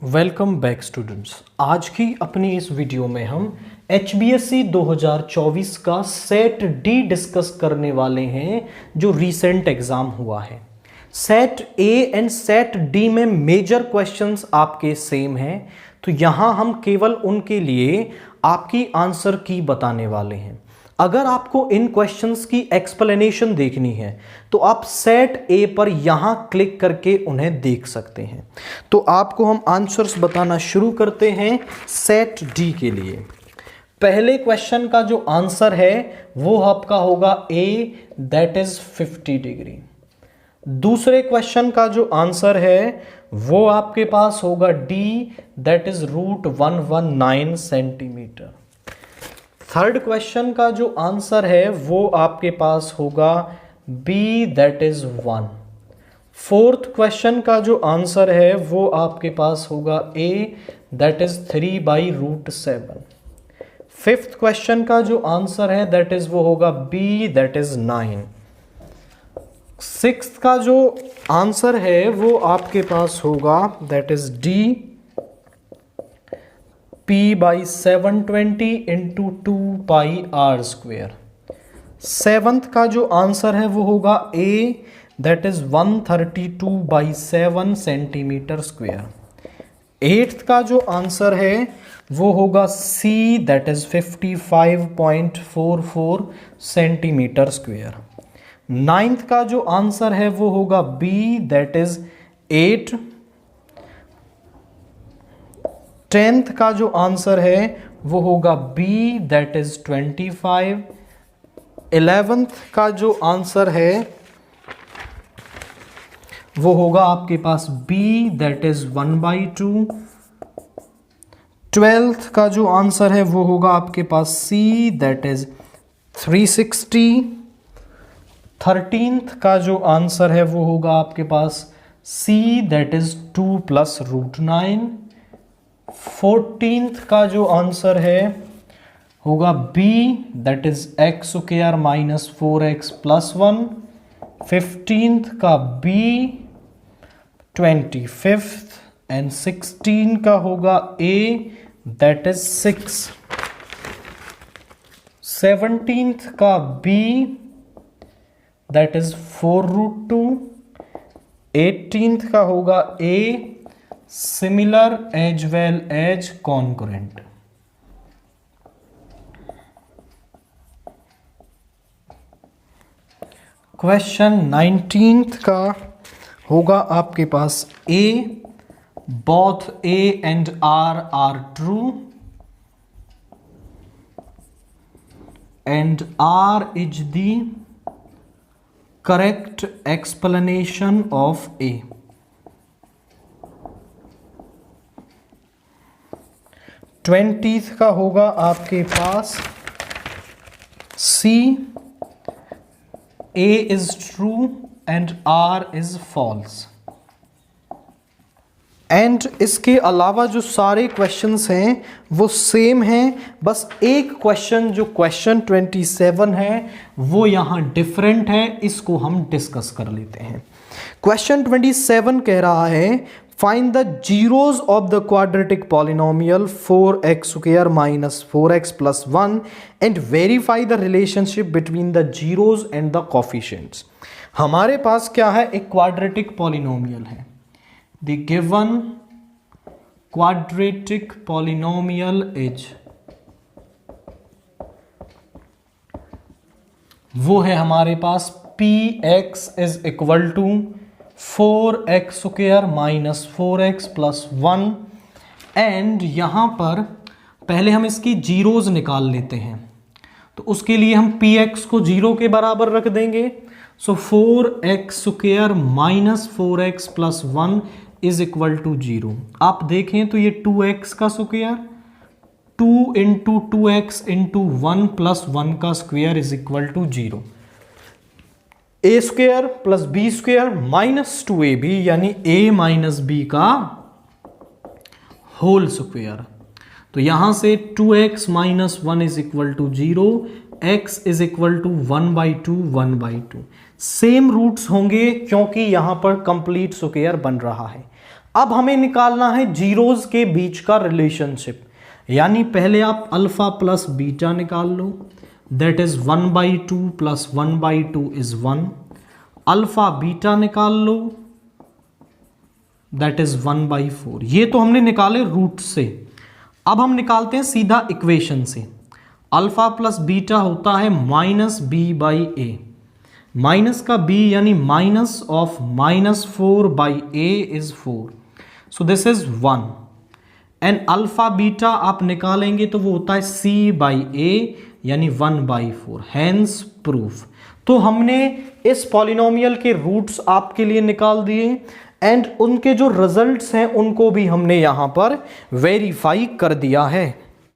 Welcome back students. आज की अपनी इस वीडियो में हम HBSC 2024 का सेट डी डिस्कस करने वाले हैं जो रीसेंट एग्जाम हुआ है। Set A and set D में मेजर क्वेश्चंस आपके सेम हैं, तो यहां हम केवल उनके लिए आपकी आंसर की बताने वाले हैं। अगर आपको इन क्वेश्चंस की एक्सप्लेनेशन देखनी है तो आप सेट ए पर यहां क्लिक करके उन्हें देख सकते हैं। तो आपको हम आंसर्स बताना शुरू करते हैं सेट डी के लिए। पहले क्वेश्चन का जो आंसर है वो आपका होगा ए, दैट इज 50 डिग्री। दूसरे क्वेश्चन का जो आंसर है वो आपके पास होगा D, that is √119 centimetre. Third question का जो आंसर है वो आपके पास होगा B, that is 1। Fourth question का जो आंसर है वो आपके पास होगा A, that is 3/√7। Fifth question का जो आंसर है दैट इज वो होगा बी, दैट इज 9। सिक्स्थ का जो आंसर है वो आपके पास होगा that is D, P/720 × 2πr²। Seventh का जो आंसर है वो होगा A, that is 132/7 centimetre square. Eighth का जो आंसर है वो होगा C, that is 55.44 centimetre square. Ninth का जो आंसर है वो होगा बी, दैट इज 8। टेंथ का जो आंसर है वो होगा बी, दैट इज 25। 11th का जो आंसर है वो होगा आपके पास बी, दैट इज 1/2। 12th का जो आंसर है वो होगा आपके पास सी, दैट इज 360। 13th का जो आंसर है वो होगा आपके पास सी, दैट इज 2 + √9। 14th का जो आंसर है होगा B, that is x² - 4x + 1। 15th का बी। 25th एंड 16 का होगा ए, दैट इज 6। 17th का बी, दैट इज 4√2। 18th का होगा A, similar as well as concurrent. Question 19th का होगा आपके पास A, both A and R R true and R is the correct explanation of A. 20th का होगा आपके पास C, A is true and R is false. And इसके अलावा जो सारे क्वेश्चंस हैं वो सेम हैं, बस एक क्वेश्चन जो क्वेश्चन 27 है वो यहां डिफरेंट है, इसको हम डिस्कस कर लेते हैं। क्वेश्चन 27 कह रहा है find the zeros of the quadratic polynomial 4x² - 4x + 1 and verify the relationship between the zeros and the coefficients. हमारे पास क्या है, एक क्वाड्रेटिक पॉलिनोमियल है। The given quadratic polynomial is, वो है हमारे पास px = 4x² - 4x + 1 एंड यहां पर पहले हम इसकी जीरोज निकाल लेते हैं, तो उसके लिए हम px को 0 के बराबर रख देंगे। So 4x² - 4x + 1 is equal to 0। आप देखें तो ये 2x का स्क्वायर, 2 × 2x × 1 + 1 का square is equal to 0। a² + b² - 2ab यानी a - b का होल स्क्वायर। तो यहां से 2x - 1 is equal to 0, x is equal to 1/2 1/2। Same roots होंगे क्योंकि यहां पर कंप्लीट स्क्वायर बन रहा है। अब हमें निकालना है जीरोज के बीच का रिलेशनशिप, यानी पहले आप अल्फा प्लस बीटा निकाल लो, that is 1/2 plus 1/2 is 1। Alpha beta निकाल लो, दैट इज 1/4। ये तो हमने निकाले रूट से। अब हम निकालते हैं सीधा इक्वेशन से। अल्फा प्लस बीटा होता है -b/a, माइनस का b यानी minus of -4/a is 4, so this is 1। And alpha beta आप निकालेंगे तो वो होता है c/a यानी 1/4, हैंस प्रूफ। तो हमने इस पॉलिनोमियल के रूट्स आपके लिए निकाल दिए एंड उनके जो रिजल्ट्स हैं उनको भी हमने यहां पर वेरीफाई कर दिया है।